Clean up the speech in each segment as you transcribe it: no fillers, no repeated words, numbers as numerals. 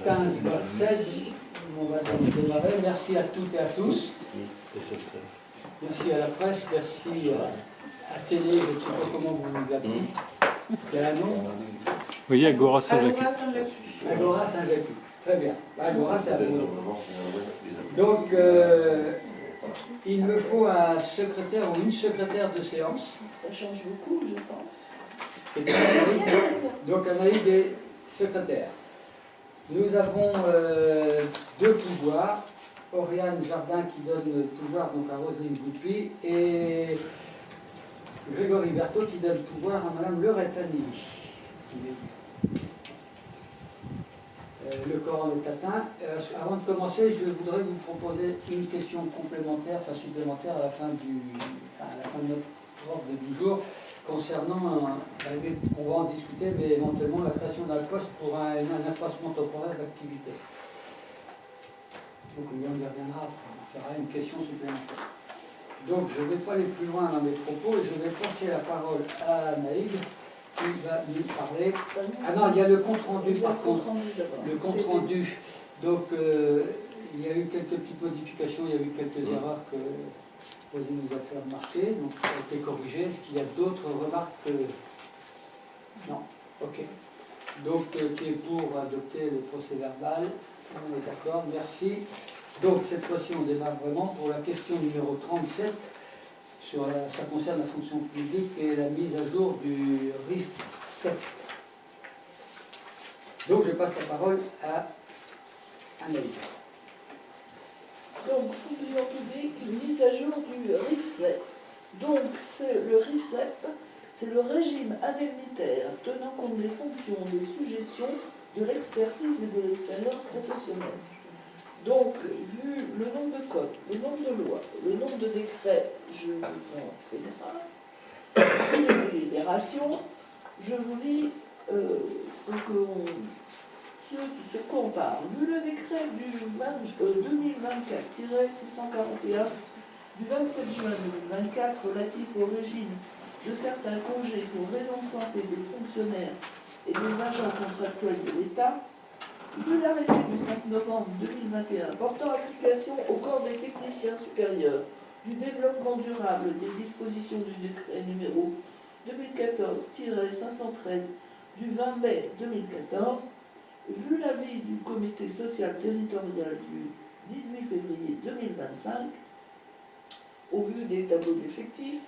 15h07, on va donc démarrer. Merci à toutes et à tous. Merci à la presse, merci à télé, je ne sais pas comment vous vous appelez. Quel est le nom? Oui, Agora Saint-Jacques. Agora Saint-Jacques. Très bien. Agora Saint-Jacques. Donc, il me faut un secrétaire ou une secrétaire de séance. Ça change beaucoup, je pense. C'est Anaïd. Donc, Anaïd est secrétaire. Nous avons deux pouvoirs. Oriane Jardin qui donne le pouvoir donc, à Roselyne Goupy et Grégory Berthaud qui donne le pouvoir à Madame Leretani. Le quorum est atteint. Avant de commencer, je voudrais vous proposer une question complémentaire, enfin supplémentaire à la fin de notre ordre du jour, concernant, on va en discuter, mais éventuellement la création d'un poste pour un accroissement temporaire d'activité. Donc on y reviendra, on fera une question supplémentaire. Donc je ne vais pas aller plus loin dans mes propos et je vais passer la parole à Anaïd qui va nous parler. Ah non, il y a le compte rendu par contre. Le compte rendu. Donc il y a eu quelques petites modifications, il y a eu quelques erreurs que Roselyne nous a fait remarquer, donc ça a été corrigé. Est-ce qu'il y a d'autres remarques? Non. Ok. Donc qui est pour adopter le procès verbal? On est d'accord, merci. Donc cette fois-ci on démarre vraiment pour la question numéro 37. Ça concerne la fonction publique et la mise à jour du RIF 7. Donc je passe la parole à Anaïd. Donc, fonction publique, mise à jour du RIF 7. Donc, le RIF 7, c'est le régime indemnitaire tenant compte des fonctions, des suggestions, de l'expertise et de l'expérience professionnelle. Donc, vu le nombre de codes, le nombre de lois, le nombre de décrets, je vous en fais des traces, et de délibérations, je vous lis ce qu'on parle. Vu le décret du 2024-641 du 27 juin 2024 relatif au régime de certains congés pour raison de santé des fonctionnaires et des agents contractuels de l'État, vu l'arrêté du 5 novembre 2021 portant application au corps des techniciens supérieurs du développement durable des dispositions du décret numéro 2014-513 du 20 mai 2014, vu l'avis du comité social territorial du 18 février 2025, au vu des tableaux d'effectifs,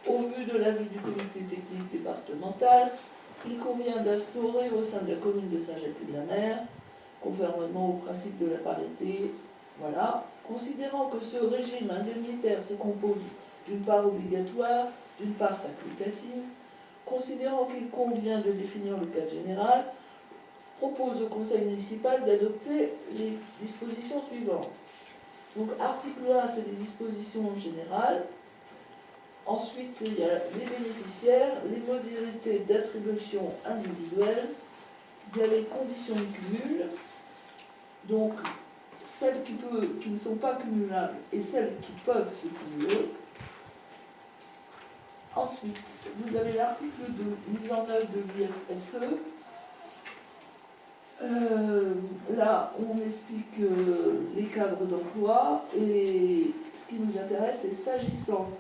au vu de l'avis du comité technique départemental, il convient d'instaurer au sein de la commune de Saint-Jacques-de-la-Mer, conformément au principe de la parité, voilà, considérant que ce régime indemnitaire se compose d'une part obligatoire, d'une part facultative, considérant qu'il convient de définir le cadre général, propose au conseil municipal d'adopter les dispositions suivantes. Donc, article 1, c'est les dispositions générales. Ensuite, il y a les bénéficiaires, les modalités d'attribution individuelle, il y a les conditions de cumul, donc celles qui ne sont pas cumulables et celles qui peuvent se cumuler. Ensuite, vous avez l'article 2, mise en œuvre de l'IFSE. Là, on explique les cadres d'emploi et ce qui nous intéresse, c'est s'agissant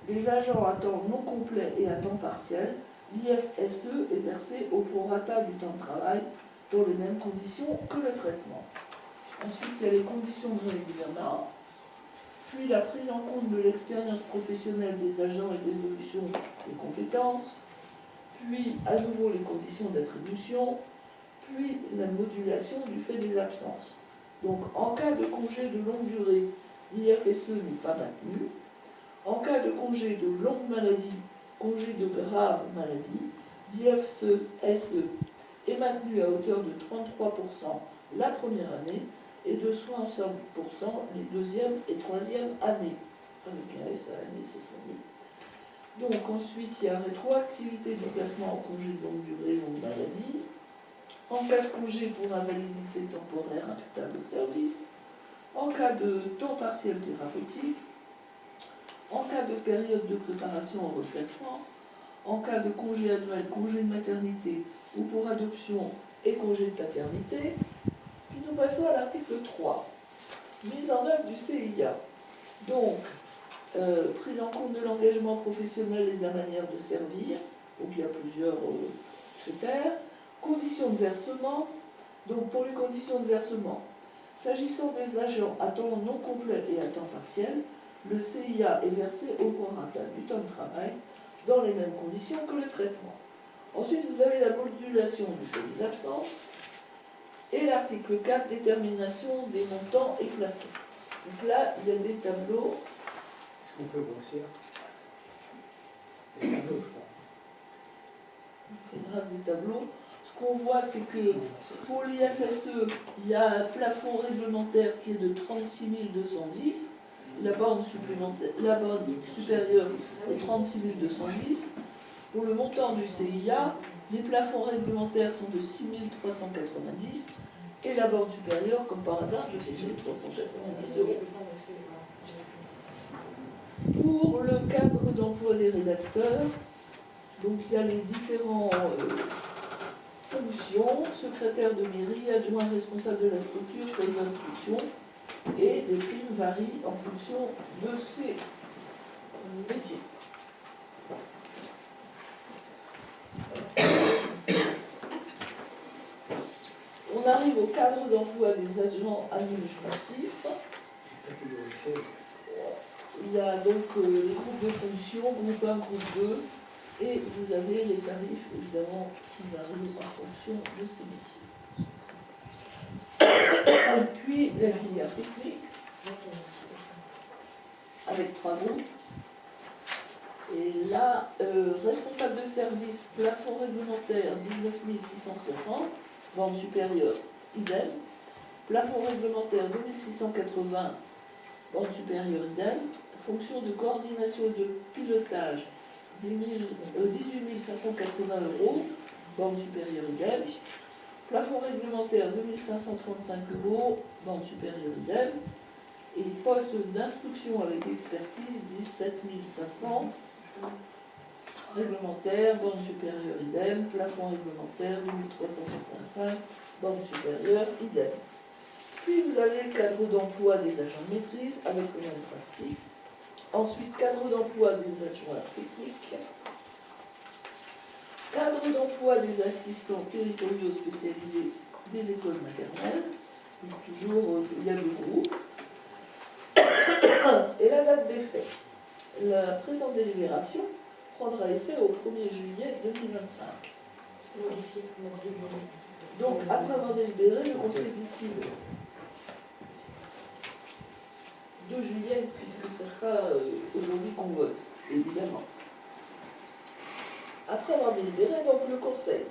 des agents à temps non complet et à temps partiel, l'IFSE est versé au prorata du temps de travail dans les mêmes conditions que le traitement. Ensuite, il y a les conditions de réexamen, puis la prise en compte de l'expérience professionnelle des agents et l'évolution des compétences, puis à nouveau les conditions d'attribution, puis la modulation du fait des absences. Donc, en cas de congé de longue durée, l'IFSE n'est pas maintenu. En cas de congé de longue maladie, congé de grave maladie, l'IFSE est maintenu à hauteur de 33% la première année et de 65% les deuxième et troisième années. Avec un S à l'année, c'est son dit. Donc ensuite, il y a rétroactivité du placement en congé de longue durée, longue maladie. En cas de congé pour invalidité temporaire imputable au service, en cas de temps partiel thérapeutique, en cas de période de préparation au reclassement, en cas de congé annuel, congé de maternité ou pour adoption et congé de paternité, passons à l'article 3. Mise en œuvre du CIA. Donc, prise en compte de l'engagement professionnel et de la manière de servir. Donc, il y a plusieurs critères. Conditions de versement. Donc, pour les conditions de versement, s'agissant des agents à temps non complet et à temps partiel, le CIA est versé au prorata du temps de travail dans les mêmes conditions que le traitement. Ensuite, vous avez la modulation du fait des absences et l'article 4, détermination des montants et plafonds. Donc là, il y a des tableaux. Est-ce qu'on peut grossir des tableaux, je crois. On fait une race des tableaux. Ce qu'on voit, c'est que pour l'IFSE, il y a un plafond réglementaire qui est de 36 210. La borne supérieure est 36 210. Pour le montant du CIA, les plafonds réglementaires sont de 6 390 et la borne supérieure, comme par hasard, de 6 390 euros. Pour le cadre d'emploi des rédacteurs, donc il y a les différentes fonctions, secrétaire de mairie, adjoint responsable de la structure, poste d'instruction, et les primes varient en fonction de ces métiers. On arrive au cadre d'emploi des agents administratifs. Il y a donc les groupes de fonctions, groupe 1, groupe 2, et vous avez les tarifs évidemment qui varient en fonction de ces métiers. Puis la filière technique, avec 3 groupes. Et là, responsable de service, plafond réglementaire 19 660, vente supérieure, idem. Plafond réglementaire 2680, vente supérieure, idem. Fonction de coordination et de pilotage 18 580 euros, vente supérieure, idem. Plafond réglementaire 2535 euros, vente supérieure, idem. Et poste d'instruction avec expertise 17 500, réglementaire, bande supérieure, idem, plafond réglementaire 2385, bande supérieure, idem. Puis vous avez le cadre d'emploi des agents de maîtrise avec le même principe. Ensuite, cadre d'emploi des adjoints techniques. Cadre d'emploi des assistants territoriaux spécialisés des écoles maternelles. Donc, toujours, il y a le groupe. Et la date d'effet. La présente délibération prendra effet au 1er juillet 2025. Donc, après avoir délibéré, le Conseil décide 2 juillet, puisque ce sera aujourd'hui qu'on vote, évidemment. Après avoir délibéré, donc le Conseil,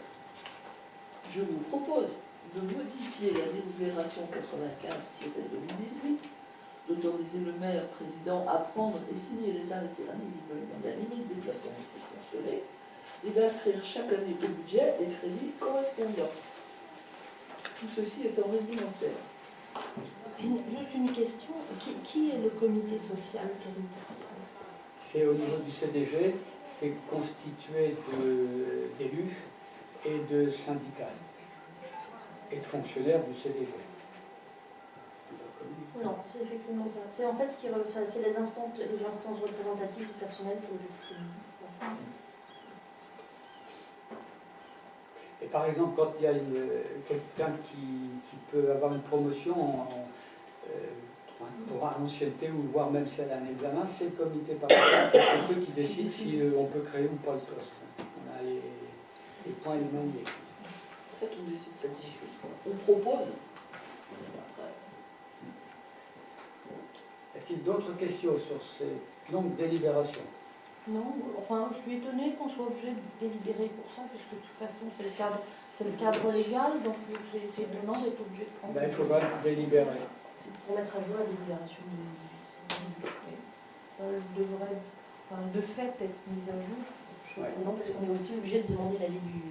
je vous propose de modifier la délibération 95-2018, d'autoriser le maire président à prendre et signer les arrêtés individuels dans la limite des plafonds mentionnés et d'inscrire chaque année au budget les crédits correspondants. Tout ceci est en réglementaire. Juste une question, qui est le comité social territorial? C'est au niveau du CDG, c'est constitué d'élus et de syndicats et de fonctionnaires du CDG. Non, c'est effectivement ça. C'est en fait ce qui c'est les instances représentatives du personnel pour le distribuer. Et par exemple, quand il y a quelqu'un qui peut avoir une promotion pour l'ancienneté, ou voire même si elle a un examen, c'est le comité paritaire, c'est eux qui décident si on peut créer ou pas le poste. On a les points et les mains liés. En fait, on décide pas de discuter. On propose. Y a-t-il d'autres questions sur ces longues délibérations? Non, enfin, je suis étonnée qu'on soit obligé de délibérer pour ça, parce que de toute façon, c'est le cadre légal, donc c'est étonnant d'être obligé de prendre. Il faut quand même délibérer. C'est pour mettre à jour la délibération de devrait, de fait, être mise à jour. Ouais. Non, parce qu'on est aussi obligé de demander l'avis du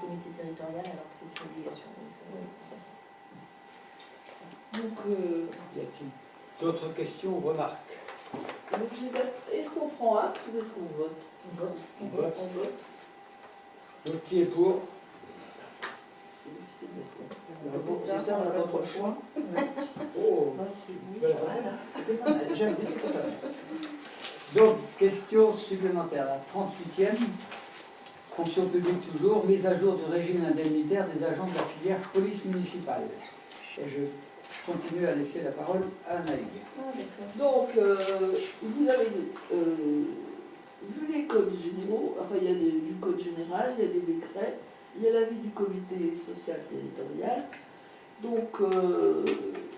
comité territorial, alors que c'est une obligation. Donc, Y a-t-il d'autres questions ou remarques? est-ce qu'on prend acte ou est-ce qu'on vote? On vote. On vote. Donc qui est pour? assesseur, on n'a pas trop le choix. Oh, belle réponse. Voilà, c'était pas mal. J'avoue, c'était pas mal. Donc, question supplémentaire, la 38e, fonction publique toujours, mise à jour du régime indemnitaire des agents de la filière police municipale. Et je continue à laisser la parole à Anaïg. Ah, d'accord. Donc, vous avez vu les codes généraux, enfin il y a du code général, il y a des décrets, il y a l'avis du comité social territorial. Donc,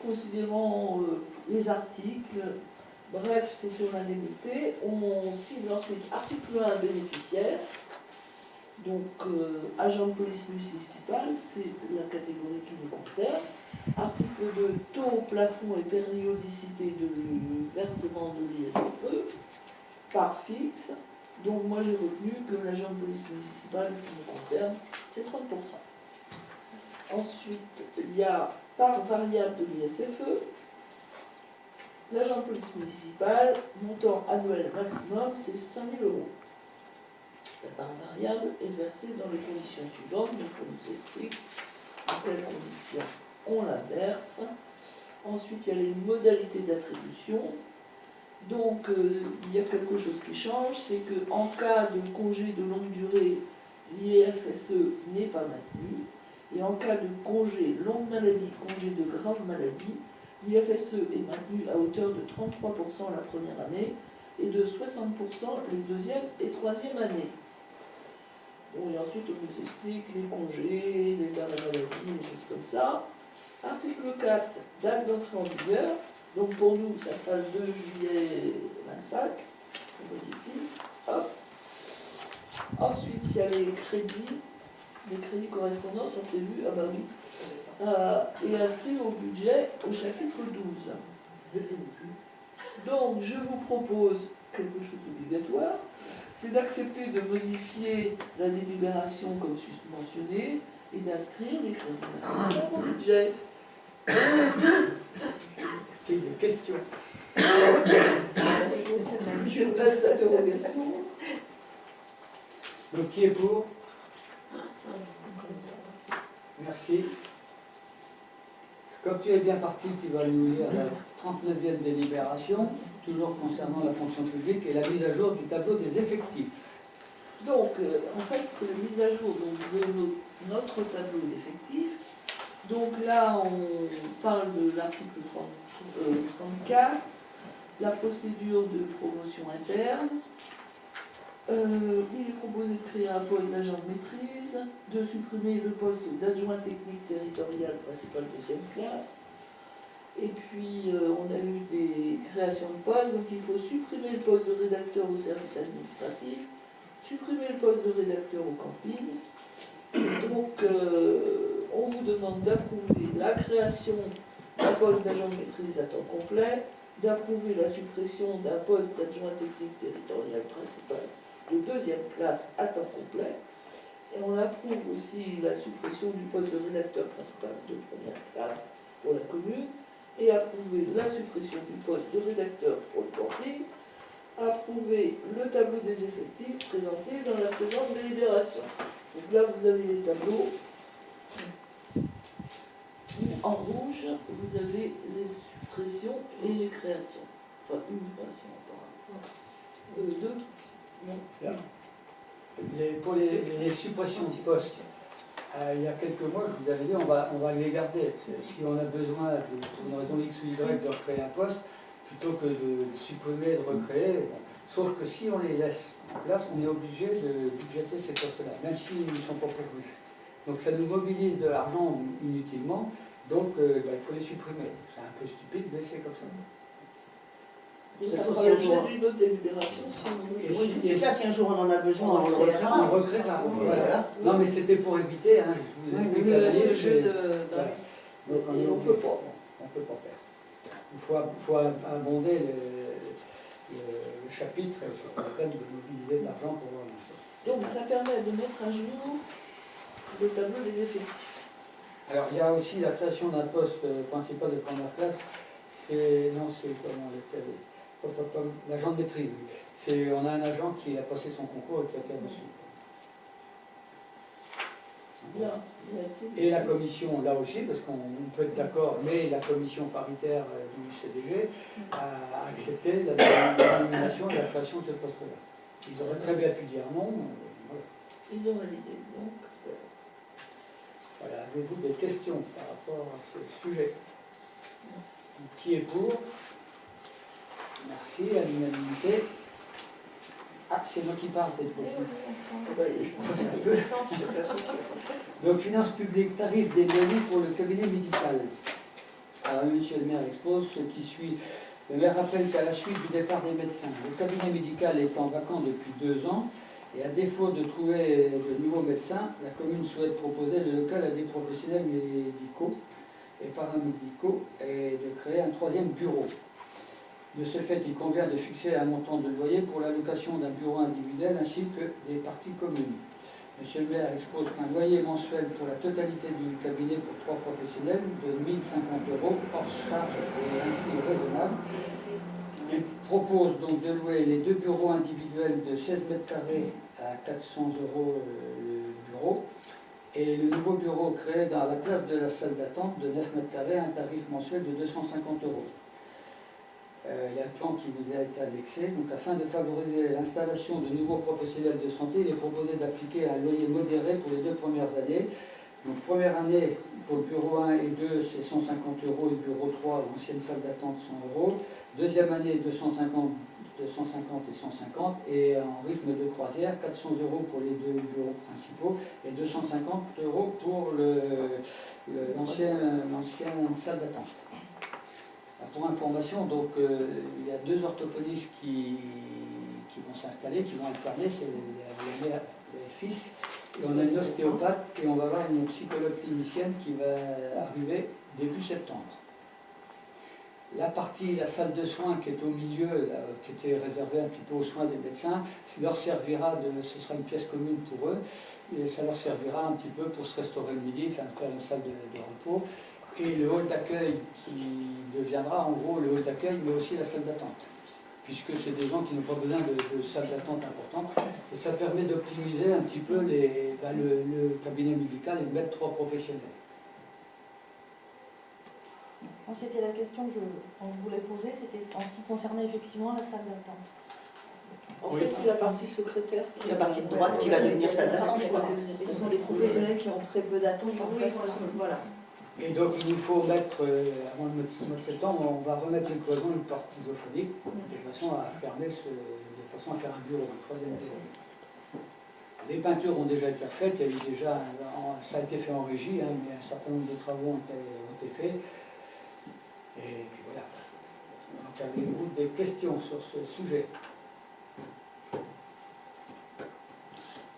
considérant les articles, bref, c'est sur l'indemnité, on cible ensuite article 1 bénéficiaire. Donc, agent de police municipale, c'est la catégorie qui nous concerne. Article 2, taux, plafond et périodicité de versement de l'ISFE, part fixe. Donc, moi j'ai retenu que l'agent de police municipale qui nous concerne, c'est 30%. Ensuite, il y a part variable de l'ISFE. L'agent de police municipale, montant annuel maximum, c'est 5 000 €. La part variable est versée dans les conditions suivantes, donc on nous explique dans quelles conditions on la verse. Ensuite, il y a les modalités d'attribution. Donc, il y a quelque chose qui change, c'est qu'en cas de congé de longue durée, l'IFSE n'est pas maintenu. Et en cas de congé longue maladie, congé de grave maladie, l'IFSE est maintenu à hauteur de 33% la première année et de 60% les deuxième et troisième années. Bon, et ensuite, on nous explique les congés, les arrêts maladie, des choses comme ça. Article 4, date d'entrée en vigueur. Donc pour nous, ça sera le 2 juillet 25. On modifie. Hop. Ensuite, il y a les crédits. Les crédits correspondants sont prévus, ah bah oui, et inscrits au budget au chapitre 12. Donc, je vous propose quelque chose d'obligatoire, c'est d'accepter de modifier la délibération comme susmentionné et d'inscrire les crédits nécessaires au budget. C'est des questions. Je passe l'interrogation. Donc, qui est pour? Merci. Comme tu es bien parti, tu vas nous lire la 39e délibération, toujours concernant la fonction publique et la mise à jour du tableau des effectifs. Donc, en fait, c'est la mise à jour de notre tableau d'effectifs. Donc là, on parle de l'article 34, la procédure de promotion interne. Il est proposé de créer un poste d'agent de maîtrise, de supprimer le poste d'adjoint technique territorial principal deuxième classe. Et puis, on a eu des créations de postes, donc il faut supprimer le poste de rédacteur au service administratif, supprimer le poste de rédacteur au camping. Donc, on vous demande d'approuver la création d'un poste d'agent de maîtrise à temps complet, d'approuver la suppression d'un poste d'adjoint technique territorial principal de deuxième classe à temps complet. Et on approuve aussi la suppression du poste de rédacteur principal de première classe pour la commune, et approuver la suppression du poste de rédacteur pour le camping, approuver le tableau des effectifs présenté dans la présente délibération. Donc là, vous avez les tableaux. En rouge, vous avez les suppressions et les créations. Enfin, une création, apparemment. Deux. Non. Là. Pour les suppressions de postes, il y a quelques mois, je vous avais dit, on va les garder. Si on a besoin, pour une raison X ou Y, de recréer un poste, plutôt que de supprimer et de recréer. Bon. Sauf que si on les laisse en place, on est obligé de budgéter ces postes-là, même s'ils ne sont pas pourvus. Donc ça nous mobilise de l'argent inutilement, donc il faut les supprimer. C'est un peu stupide, mais c'est comme ça. Ça fera l'objet d'une autre délibération si on en a besoin. Et ça, si un jour on en a besoin, on le On recréera. recréera. Voilà. Voilà. Non, mais c'était pour éviter, hein, je vous explique la manière, Ce jeu de. voilà. Donc, Et on ne peut pas. On ne peut pas faire. Il faut abonder le chapitre, et c'est pas la peine de mobiliser de l'argent pour voir une chose. Donc ça permet de mettre à jour le tableau des effectifs. Alors il y a aussi la création d'un poste principal de première classe, c'est comment lequel, l'agent de maîtrise. On a un agent qui a passé son concours et qui a été reçu. Là, il a été- Et la commission, là aussi, parce qu'on peut être d'accord, mais la commission paritaire du CDG a accepté la dénomination et la création de ce poste-là. Ils auraient très bien pu dire non. Voilà. Ils ont validé. Donc, Voilà. Avez-vous des questions par rapport à ce sujet? Qui est pour? Merci, à l'unanimité. Ah, c'est moi qui parle cette fois-ci. Donc, finances publiques, tarifs des loyers pour le cabinet médical. Alors, monsieur le maire expose ce qui suit. Le maire rappelle qu'à la suite du départ des médecins, le cabinet médical étant vacant depuis 2 ans, et à défaut de trouver de nouveaux médecins, la commune souhaite proposer le local à des professionnels médicaux et paramédicaux et de créer un 3e bureau. De ce fait, il convient de fixer un montant de loyer pour l'allocation d'un bureau individuel ainsi que des parties communes. Monsieur le maire expose qu'un loyer mensuel pour la totalité du cabinet pour 3 professionnels de 1 050 € hors charge et un prix raisonnable. Il propose donc de louer les 2 bureaux individuels de 16 mètres carrés à 400 € le bureau et le nouveau bureau créé dans la place de la salle d'attente de 9 mètres carrés à un tarif mensuel de 250 €. Il y a le plan qui vous a été annexé. Donc, afin de favoriser l'installation de nouveaux professionnels de santé, il est proposé d'appliquer un loyer modéré pour les 2 premières années. Donc, première année, pour le bureau 1 et 2, c'est 150 € et le bureau 3, l'ancienne salle d'attente, 100 €. Deuxième année, 250 et 150, et en rythme de croisière, 400 € pour les 2 bureaux principaux et 250 € pour l'ancienne salle d'attente. Pour information, donc, il y a 2 orthophonistes qui vont s'installer, qui vont alterner, c'est les mères et les fils. Et on a une ostéopathe et on va avoir une psychologue clinicienne qui va arriver début septembre. La salle de soins qui est au milieu, là, qui était réservée un petit peu aux soins des médecins, ce sera une pièce commune pour eux, et ça leur servira un petit peu pour se restaurer le midi, faire une salle de repos. Et le hall d'accueil qui deviendra en gros le hall d'accueil, mais aussi la salle d'attente, puisque c'est des gens qui n'ont pas besoin de salle d'attente importante. Et ça permet d'optimiser un petit peu le cabinet médical et de mettre 3 professionnels. Bon, c'était la question que je voulais poser, c'était en ce qui concernait effectivement la salle d'attente. En fait, c'est la partie secrétaire. La partie de droite qui va devenir salle d'attente. Et ce sont des professionnels qui ont très peu d'attente en fait. Voilà. Et donc il nous faut mettre, avant le mois de septembre, on va remettre une cloison, une porte isophonique, de façon à fermer, de façon à faire un bureau, un 3e bureau. Les peintures ont déjà été refaites, ça a été fait en régie, hein, mais un certain nombre de travaux ont été faits. Et puis voilà. Donc, avez-vous des questions sur ce sujet?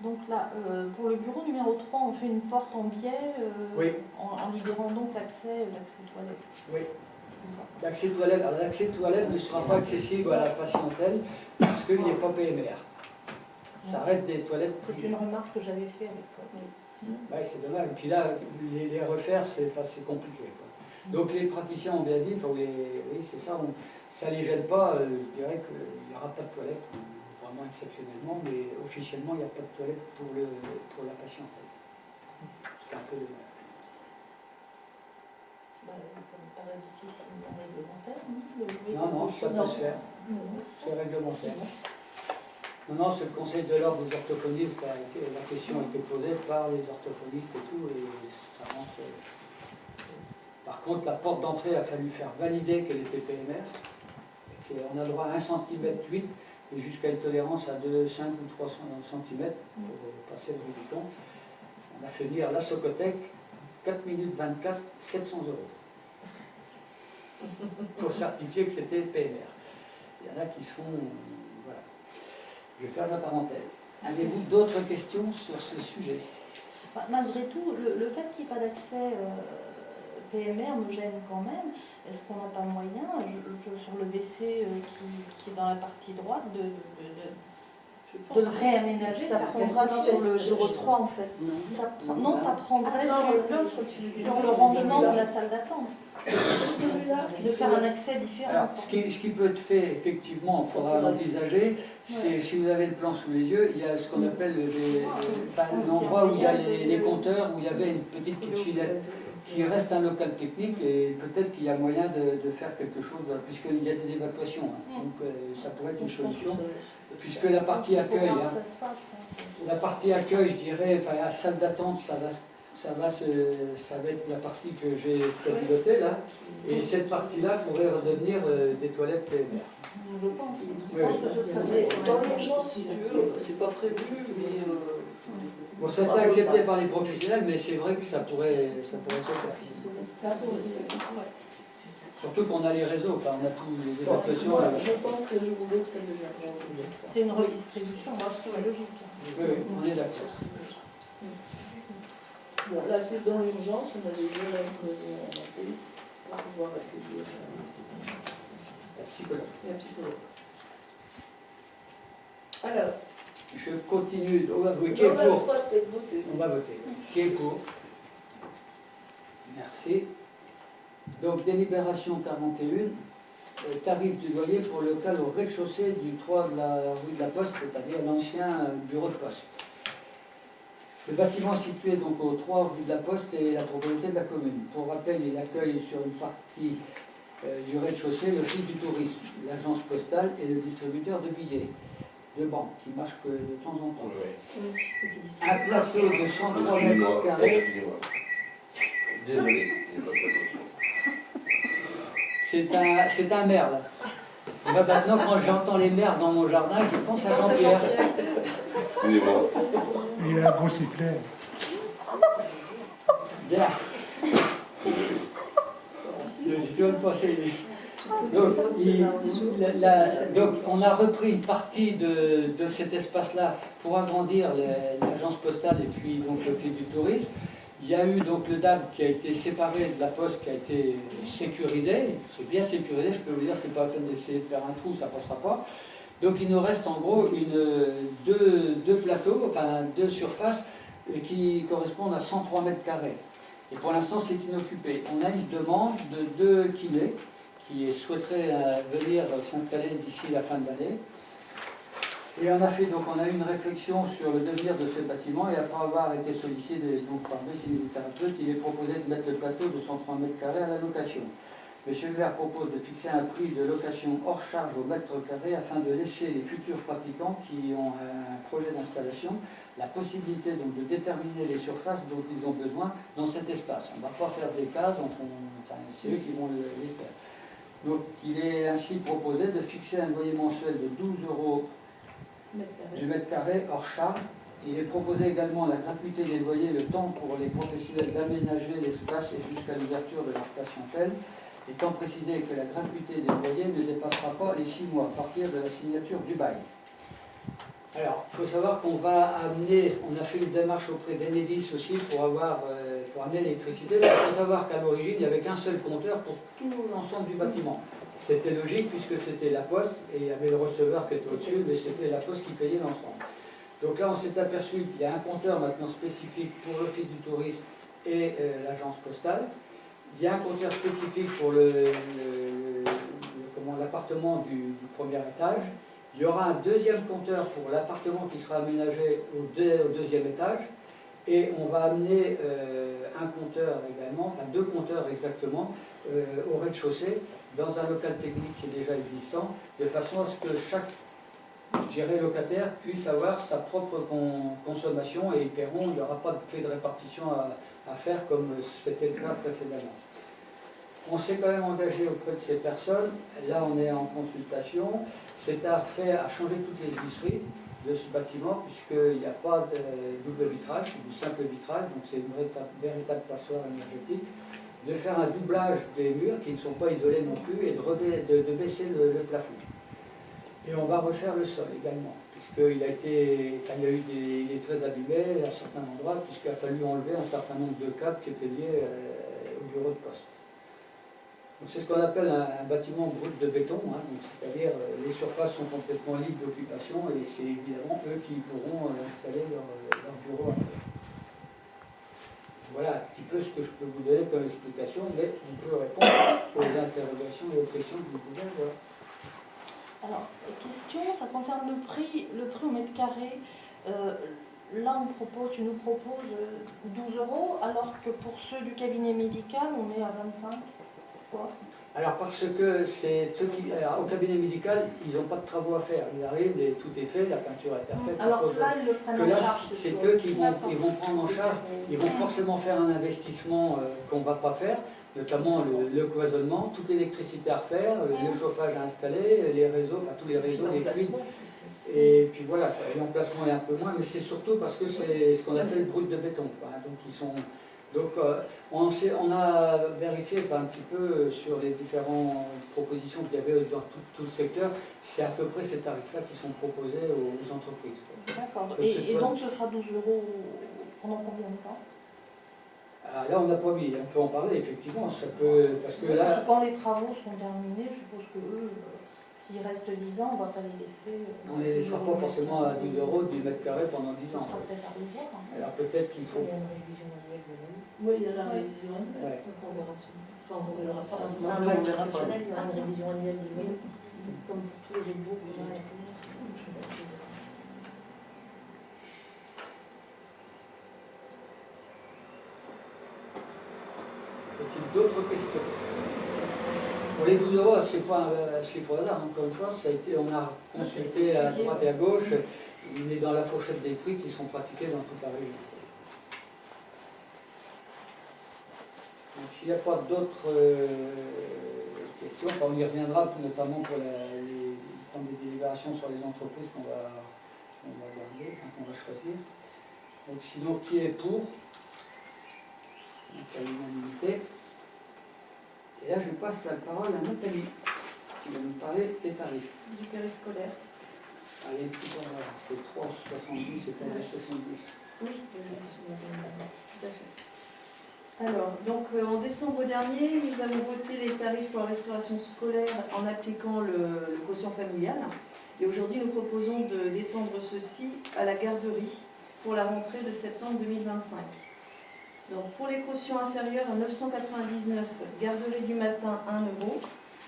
Donc là, pour le bureau numéro 3, on fait une porte en biais, Oui. en libérant donc l'accès toilette. Oui. L'accès toilette, alors l'accès toilette ne sera pas accessible à la patientèle parce qu'il n'est pas PMR. Ça reste des toilettes C'est privées. une remarque que j'avais faite avec toi. Ouais, c'est dommage. Et puis là, les refaire, c'est compliqué, quoi. Donc les praticiens ont bien dit, oui, c'est ça, ça ne les gêne pas. Je dirais qu'il n'y aura pas de toilette, vraiment exceptionnellement, mais officiellement, il n'y a pas de toilette pour la patientèle. C'est un peu dommage. Ça me paraît difficilement réglementaire. Non, ça peut se faire. C'est réglementaire. Non, c'est le conseil de l'ordre des orthophonistes, la question a été posée par les orthophonistes et tout, et ça rentre. Par contre, la porte d'entrée a fallu faire valider qu'elle était PMR, et qu'on a le droit à 1,8 cm et jusqu'à une tolérance à 5 ou 3 cm pour passer le Rubicon. On a fait venir la Socotec, 4 minutes 24, 700 € pour certifier que c'était PMR. Il y en a qui sont... voilà. Je vais faire la parenthèse. Avez-vous d'autres questions sur ce sujet? Malgré tout, le fait qu'il n'y ait pas d'accès PMR me gêne quand même. Est-ce qu'on n'a pas moyen, sur le WC qui est dans la partie droite, de le réaménager. Ça prendra sur le 03 en fait. Non, ça prendrait Ah, sur non, l'autre, tu veux dire. sur le rangement de la salle d'attente. C'est celui-là De faire un accès différent. Alors, ce qui peut être fait, effectivement, il faudra l'envisager, c'est si vous avez le plan sous les yeux, il y a ce qu'on appelle l'endroit où il y a les compteurs, où il y avait une petite kitchenette qui reste un local technique et peut-être qu'il y a moyen de faire quelque chose, puisqu'il y a des évacuations. Donc ça pourrait être une solution. Puisque la partie accueil, la partie accueil, je dirais, enfin la salle d'attente, ça va être la partie que j'ai stabilisée là, et cette partie-là pourrait redevenir des toilettes PMR. Je pense. Oui, oui. dans l'urgence, si tu veux, c'est pas prévu, mais Bon, ça a été accepté par les professionnels, mais c'est vrai que ça pourrait se faire. Surtout qu'on a les réseaux, enfin, on a tous les évacuations. moi, je pense que je voulais que ça devienne. C'est une redistribution, moi, c'est logique. Oui, oui, on est d'accord. Bon, là, c'est dans l'urgence, on a des élèves qu'on a appelés pour pouvoir accueillir La psychologue. la psychologue. Alors, Je continue. On va voter. Qui est on a le pour? droit de voter. On va voter. Qui est pour? Merci. Donc, délibération 41, tarif du loyer pour le local au rez-de-chaussée du 3 de la rue de la Poste, c'est-à-dire l'ancien bureau de poste. Le bâtiment situé donc au 3 rue de la Poste est la propriété de la commune. Pour rappel, il accueille sur une partie du rez-de-chaussée l'office du tourisme, l'agence postale et le distributeur de billets de banque qui marche que de temps en temps. Un plateau de 103 mètres carrés. Excusez-moi. Désolé. C'est un merle. Moi, maintenant, quand j'entends les merles dans mon jardin, je pense à Jean-Pierre. Excusez-moi. Il a un bon sifflet. Bien. Je dois le passer. Donc, on a repris une partie de cet espace-là pour agrandir l'agence postale et puis donc l'office du tourisme. Il y a eu donc le DAB qui a été séparé de la poste, qui a été sécurisé. C'est bien sécurisé, je peux vous dire, c'est pas la peine d'essayer de faire un trou, ça passera pas. Donc il nous reste en gros deux plateaux, enfin deux surfaces qui correspondent à 103 mètres carrés. Et pour l'instant, c'est inoccupé. On a une demande de 2 kinés qui souhaiteraient venir s'installer d'ici la fin de l'année. Et on a eu une réflexion sur le devenir de ce bâtiment et après avoir été sollicité par deux kinésithérapeutes, il est proposé de mettre le plateau de 130 mètres carrés à la location. Monsieur le maire propose de fixer un prix de location hors charge au mètre carré afin de laisser les futurs pratiquants qui ont un projet d'installation la possibilité donc de déterminer les surfaces dont ils ont besoin dans cet espace. On ne va pas faire des cases, c'est eux qui vont les faire. Donc il est ainsi proposé de fixer un loyer mensuel de 12 € du mètre carré hors charge. Il est proposé également la gratuité des loyers, le temps pour les professionnels d'aménager l'espace et jusqu'à l'ouverture de leur patientèle, étant précisé que la gratuité des loyers ne dépassera pas les 6 mois à partir de la signature du bail. Alors, il faut savoir qu'on va amener, on a fait une démarche auprès d'Enedis aussi pour amener l'électricité. Il faut savoir qu'à l'origine, il n'y avait qu'un seul compteur pour tout l'ensemble du bâtiment. C'était logique puisque c'était la poste et il y avait le receveur qui était au-dessus, mais c'était la poste qui payait l'ensemble. Donc là, on s'est aperçu qu'il y a un compteur maintenant spécifique pour l'office du tourisme et l'agence postale. Il y a un compteur spécifique pour l'appartement du premier étage. Il y aura un deuxième compteur pour l'appartement qui sera aménagé au deuxième étage. Et on va amener un compteur également, enfin 2 compteurs exactement, au rez-de-chaussée, dans un local technique qui est déjà existant, de façon à ce que chaque, locataire puisse avoir sa propre consommation et ils paieront, il n'y aura pas de clé de répartition à faire comme c'était le cas précédemment. On s'est quand même engagé auprès de ces personnes, là on est en consultation, c'est à changer toutes les visseries de ce bâtiment puisqu'il n'y a pas de double vitrage, c'est du simple vitrage, donc c'est une véritable passoire énergétique, de faire un doublage des murs qui ne sont pas isolés non plus et de baisser le plafond. Et on va refaire le sol également, puisqu'il il est très abîmé à certains endroits, puisqu'il a fallu enlever un certain nombre de câbles qui étaient liés au bureau de poste. Donc c'est ce qu'on appelle un bâtiment brut de béton, hein, donc c'est-à-dire les surfaces sont complètement libres d'occupation et c'est évidemment eux qui pourront installer leur bureau après. Voilà un petit peu ce que je peux vous donner comme explication, mais on peut répondre aux interrogations et aux questions que vous pouvez avoir. Alors, question, ça concerne le prix au mètre carré. Là, tu nous proposes 12 €, alors que pour ceux du cabinet médical, on est à 25. Pourquoi ? Alors parce que c'est ceux qui, alors, au cabinet médical, ils n'ont pas de travaux à faire. Ils arrivent, et tout est fait, la peinture est faite. Alors que là, ils le prennent que en là, charge. c'est eux qui vont, ils vont prendre en charge, ils vont forcément faire un investissement qu'on ne va pas faire, notamment le cloisonnement, toute l'électricité à refaire, le chauffage à installer, les réseaux, enfin tous les réseaux, les fluides. Et puis voilà, l'emplacement est un peu moins, mais c'est surtout parce que c'est ce qu'on appelle le brut de béton. Quoi, hein. Donc ils sont. Donc on a vérifié un petit peu sur les différentes propositions qu'il y avait dans tout le secteur, c'est à peu près ces tarifs-là qui sont proposés aux entreprises. D'accord. Et donc ce sera 12 € pendant combien de temps? Ah, là on n'a pas mis, on peut en parler effectivement, ça peut, parce que là... Quand les travaux seront terminés, je suppose que eux, s'il reste 10 ans, on ne va pas les laisser... on ne les laissera pas forcément à 12 € du mètre carré pendant 10 ans. Ça sera peut-être à revoir. Hein. Alors peut-être qu'il faut... Oui, il y a la révision. Ouais. Donc on verra ça. Enfin, on verra ça. C'est un bail professionnel, il y aura une révision annuelle du loyer, comme pour tous les autres baux. Est-il d'autres questions? Pour les 12 €, c'est pas un chiffre hasard, encore une fois, ça a été, on a consulté à droite et à gauche, il est dans la fourchette des prix qui sont pratiqués dans toute la région. Donc s'il n'y a pas d'autres questions, enfin, on y reviendra notamment pour prendre des délibérations sur les entreprises qu'on va garder, enfin, qu'on va choisir. Donc sinon, qui est pour? Donc à l'unanimité. Et là, je passe la parole à Nathalie, qui va nous parler des tarifs. Du périscolaire. Allez, c'est 3,70, c'est 4,70. Oui, je l'ai sous la main. Tout à fait. Alors, donc en décembre dernier, nous avons voté les tarifs pour la restauration scolaire en appliquant le quotient familial. Et aujourd'hui, nous proposons d'étendre ceci à la garderie pour la rentrée de septembre 2025. Donc pour les quotients inférieurs à 999, garderie du matin 1 €,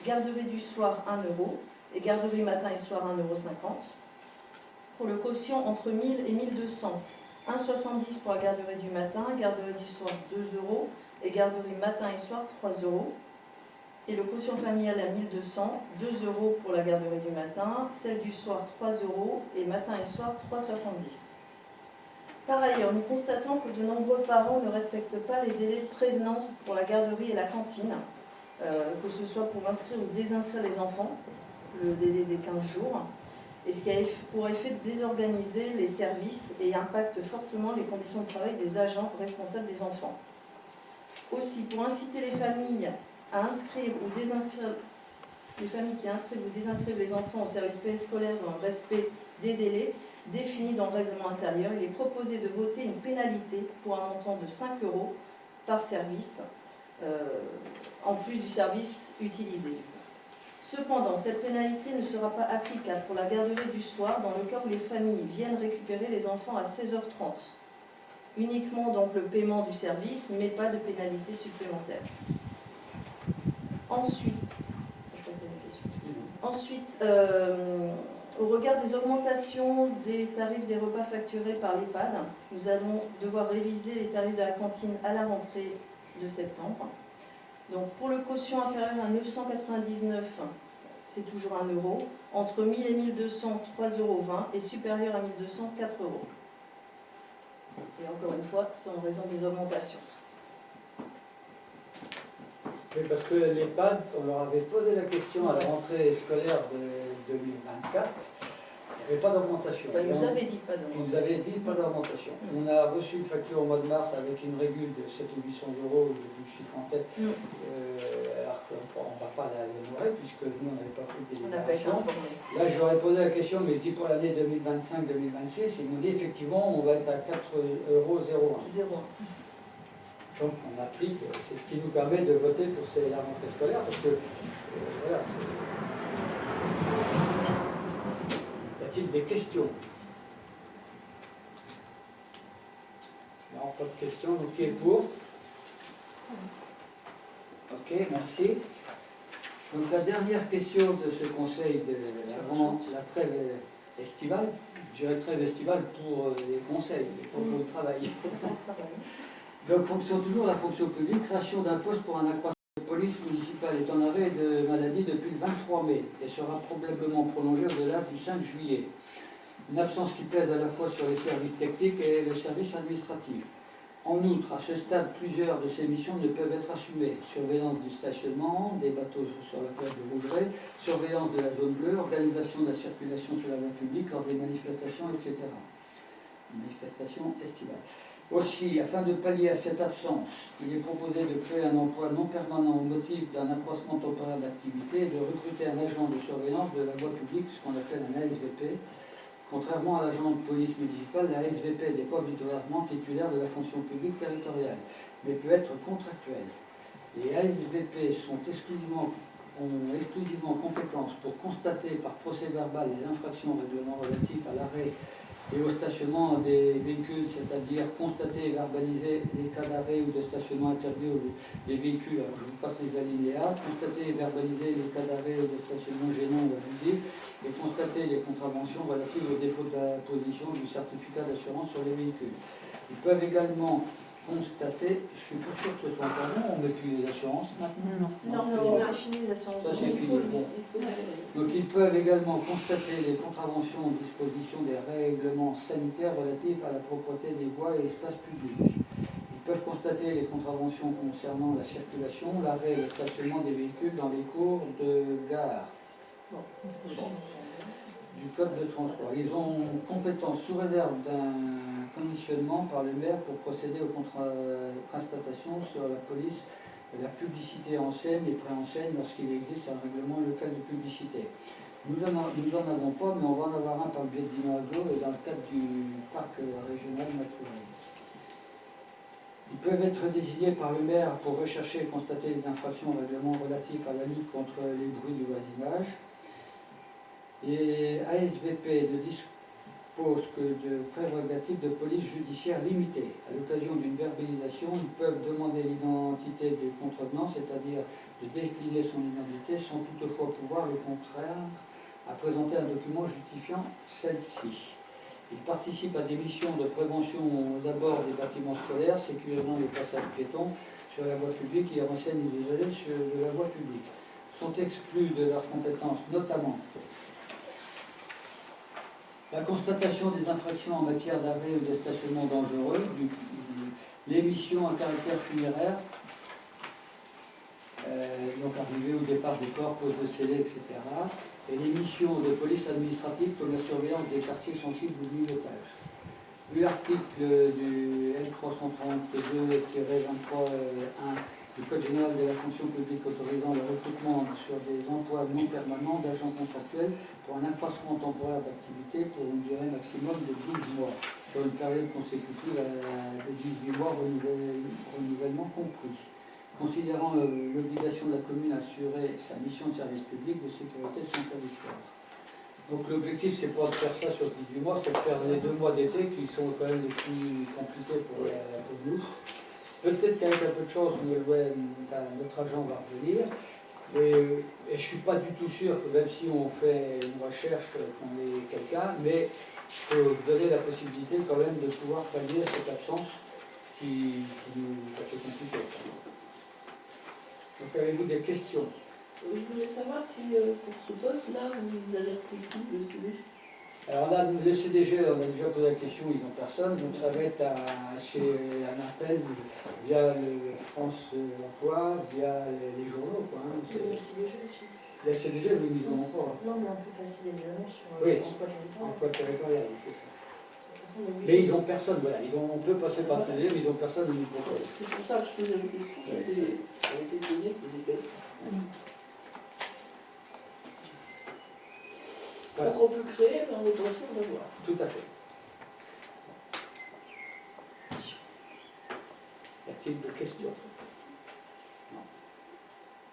garderie du soir 1 € et garderie matin et soir 1,50 €. Pour le quotient entre 1000 et 1200, 1,70 € pour la garderie du matin, garderie du soir 2 € et garderie matin et soir 3 €. Et le quotient familial à 1200, 2 € pour la garderie du matin, celle du soir 3 € et matin et soir 3,70 €. Par ailleurs, nous constatons que de nombreux parents ne respectent pas les délais de prévenance pour la garderie et la cantine, que ce soit pour inscrire ou désinscrire les enfants, le délai des 15 jours, et ce qui a pour effet de désorganiser les services et impacte fortement les conditions de travail des agents responsables des enfants. Aussi, pour inciter les familles à inscrire ou désinscrire, les familles qui inscrivent ou désinscrivent les enfants au service périscolaire dans le respect des délais définis dans le règlement intérieur, il est proposé de voter une pénalité pour un montant de 5 € par service, en plus du service utilisé. Cependant, cette pénalité ne sera pas applicable pour la garderie du soir dans le cas où les familles viennent récupérer les enfants à 16h30. Uniquement donc le paiement du service, mais pas de pénalité supplémentaire. Ensuite, au regard des augmentations des tarifs des repas facturés par l'EHPAD, nous allons devoir réviser les tarifs de la cantine à la rentrée de septembre. Donc pour le quotient inférieur à 999, c'est toujours 1 €. Entre 1000 et 1200, 3,20 € et supérieur à 1200, 4 €. Et encore une fois, c'est en raison des augmentations. Oui, parce que l'EHPAD, on leur avait posé la question à la rentrée scolaire de 2024, il n'y avait pas d'augmentation. Ils nous avaient dit pas Ils nous d'augmentation. avaient dit pas d'augmentation. On a reçu une facture au mois de mars avec une régule de 700 ou 800 €, du chiffre en tête, alors qu'on ne va pas l'honorer puisque nous, on n'avait pas pris de On n'a pas été délibération. informés. Là, je leur ai posé la question, mais je dis pour l'année 2025-2026, ils m'ont dit effectivement, on va être à 4,01 €. 0,1. Donc on applique, c'est ce qui nous permet de voter pour la rentrée scolaire, parce que voilà, y a-t-il des questions? Non, pas de questions, donc qui est pour? Ok, merci. Donc la dernière question de ce conseil avant la trêve estivale, je dirais trêve estivale pour les conseils, et pas pour le travail. Donc fonction toujours la fonction publique, création d'un poste pour un accroissement de police municipale est en arrêt de maladie depuis le 23 mai et sera probablement prolongée au-delà du 5 juillet. Une absence qui pèse à la fois sur les services techniques et le service administratif. En outre, à ce stade, plusieurs de ces missions ne peuvent être assumées. Surveillance du stationnement, des bateaux sur la plage de Rougeret, surveillance de la zone bleue, organisation de la circulation sur la voie publique lors des manifestations, etc. Manifestations estivales. Aussi, afin de pallier à cette absence, il est proposé de créer un emploi non permanent au motif d'un accroissement temporaire d'activité et de recruter un agent de surveillance de la voie publique, ce qu'on appelle un ASVP. Contrairement à l'agent de police municipale, la ASVP n'est pas obligatoirement titulaire de la fonction publique territoriale, mais peut être contractuelle. Les ASVP ont exclusivement compétence pour constater par procès-verbal les infractions au règlement relatif à l'arrêt et au stationnement des véhicules, c'est-à-dire constater et verbaliser les cas d'arrêt ou de stationnement interdit des véhicules. Alors je vous passe les alinéas. Constater et verbaliser les cas d'arrêt ou de stationnement gênant ou abusif et constater les contraventions relatives au défaut de la position du certificat d'assurance sur les véhicules. Ils peuvent également constater, je suis pas sûr que ce soit encore bon, on ne met plus les assurances maintenant. Non, c'est fini la séance. Ça c'est fini. Bon. Donc ils peuvent également constater les contraventions aux dispositions des règlements sanitaires relatifs à la propreté des voies et espaces publics. Ils peuvent constater les contraventions concernant la circulation, l'arrêt et le stationnement des véhicules dans les cours de gare. Du code de transport. Ils ont compétence sous réserve d'un commissionnement par le maire pour procéder aux constatations sur la police de la publicité enseigne et préenseigne lorsqu'il existe un règlement local de publicité. Nous en avons pas, mais on va en avoir un par le biais de Dinago et dans le cadre du parc régional naturel. Ils peuvent être désignés par le maire pour rechercher et constater les infractions au règlement relatif à la lutte contre les bruits du voisinage. Les ASVP ne disposent que de prérogatives de police judiciaire limitées. À l'occasion d'une verbalisation, ils peuvent demander l'identité du contrevenant, c'est-à-dire de décliner son identité, sans toutefois pouvoir le contraindre à présenter un document justifiant celle-ci. Ils participent à des missions de prévention aux abords des bâtiments scolaires, sécurisant les passages piétons sur la voie publique et renseignent les usagers de la voie publique. Sont exclus de leurs compétences notamment la constatation des infractions en matière d'arrêt ou de stationnement dangereux, les missions à caractère funéraire, donc arrivée au départ du corps, pose de scellés, etc. Et les missions de police administrative comme la surveillance des quartiers sensibles ou du otage. Vu l'article du L332-23-1 du Code général de la fonction publique autorisant le recrutement sur des emplois non permanents d'agents contractuels pour un accroissement temporaire d'activité pour une durée maximum de 12 mois, sur une période consécutive de 18 mois renouvellement compris. Considérant l'obligation de la commune à assurer sa mission de service public de sécurité de son territoire. Donc l'objectif, c'est pas de faire ça sur 18 mois, c'est de faire les 2 mois d'été qui sont quand même les plus compliqués pour nous. Peut-être qu'avec un peu de chance, notre agent va revenir. Et je ne suis pas du tout sûr que même si on fait une recherche, qu'on ait quelqu'un, mais il faut donner la possibilité quand même de pouvoir pallier cette absence qui nous a fait compliquer. Donc avez-vous des questions? Je voulais savoir si pour ce poste-là, vous alertez tout le CDG. Alors là, le CDG, on a déjà posé la question, ils n'ont personne, donc ça va être chez un appel via le France Emploi, via les journaux. Quoi, hein. Le CDG aussi. Le CDG, vous ils n'en ont pas. Non, mais on peut passer des annonces sur Oui, l'emploi territorial. emploi territorial, c'est ça. De toute façon, on est obligé. Mais ils n'ont personne, voilà. On peut passer par le CDG, mais ils n'ont personne au niveau. C'est pour ça que je posais la question. J'avais été étonnée que vous étiez. Voilà. Donc on peut créer, mais on n'est pas sûr d'avoir. Tout à fait. Y a-t-il des questions?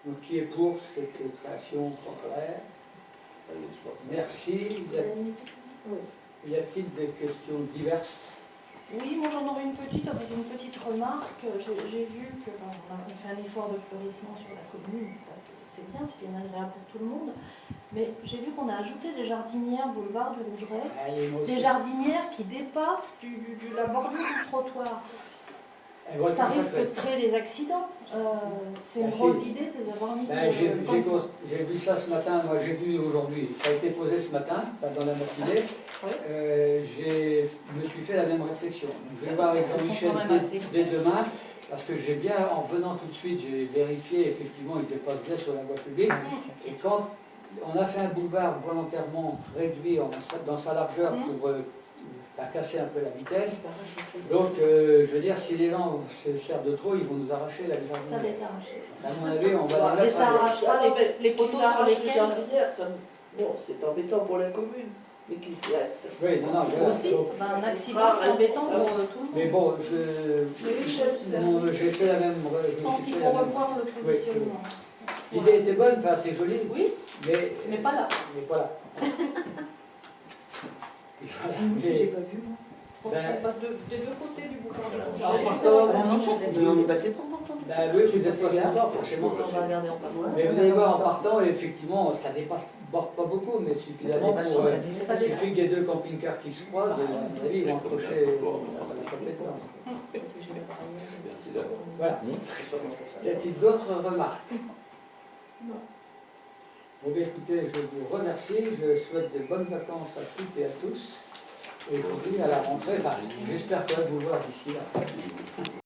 Donc qui est pour cette création temporaire? Merci. Y a-t-il des questions diverses? Oui, moi j'en aurais une petite remarque. J'ai vu que bon, on a fait un effort de fleurissement sur la commune, ça c'est bien, c'est bien agréable pour tout le monde. Mais j'ai vu qu'on a ajouté des jardinières boulevard du Rougeret, des jardinières qui dépassent la bordure du trottoir. Ça risque de créer des accidents. C'est une drôle d'idée de les avoir mis comme ça. J'ai vu ça ce matin, moi j'ai vu aujourd'hui, ça a été posé ce matin, dans la matinée. Oui. Je me suis fait la même réflexion. Donc, je vais voir avec Jean-Michel dès demain, parce que j'ai bien, en venant tout de suite, j'ai vérifié, effectivement, il dépasse bien sur la voie publique. Et quand on a fait un boulevard volontairement réduit dans sa largeur pour casser un peu la vitesse, donc je veux dire, si les gens se servent de trop, ils vont nous arracher la jardinière. Ça va être arraché. À mon avis, on va la Et ça arrachera les poteaux sur les lesquels... jardinières, bon, c'est embêtant pour la commune, mais qui se laisse. Oui, non, voilà. Aussi, Donc, un accident, c'est embêtant pour tout le monde. mais bon, j'ai fait la même. Je pense qu'il faut revoir le positionnement. L'idée était bonne, enfin, c'est joli, Oui, mais pas là. Mais voilà. J'ai pas vu, moi. Des deux côtés du boulevard du Mais on est passé pour m'entendre. Oui, je vous ai fait ça, forcément. On va regarder en partant. Mais vous allez voir en partant, effectivement, ça dépasse pas beaucoup, mais suffisamment pour. Il suffit qu'il y ait deux camping-cars qui se croisent, à mon avis, ils vont accrocher complètement. Merci d'abord. Voilà. Y a-t-il d'autres remarques? Non. Bon, bien, écoutez, je vous remercie, je souhaite de bonnes vacances à toutes et à tous, et je vous dis à la rentrée, enfin, j'espère quand même vous voir d'ici là.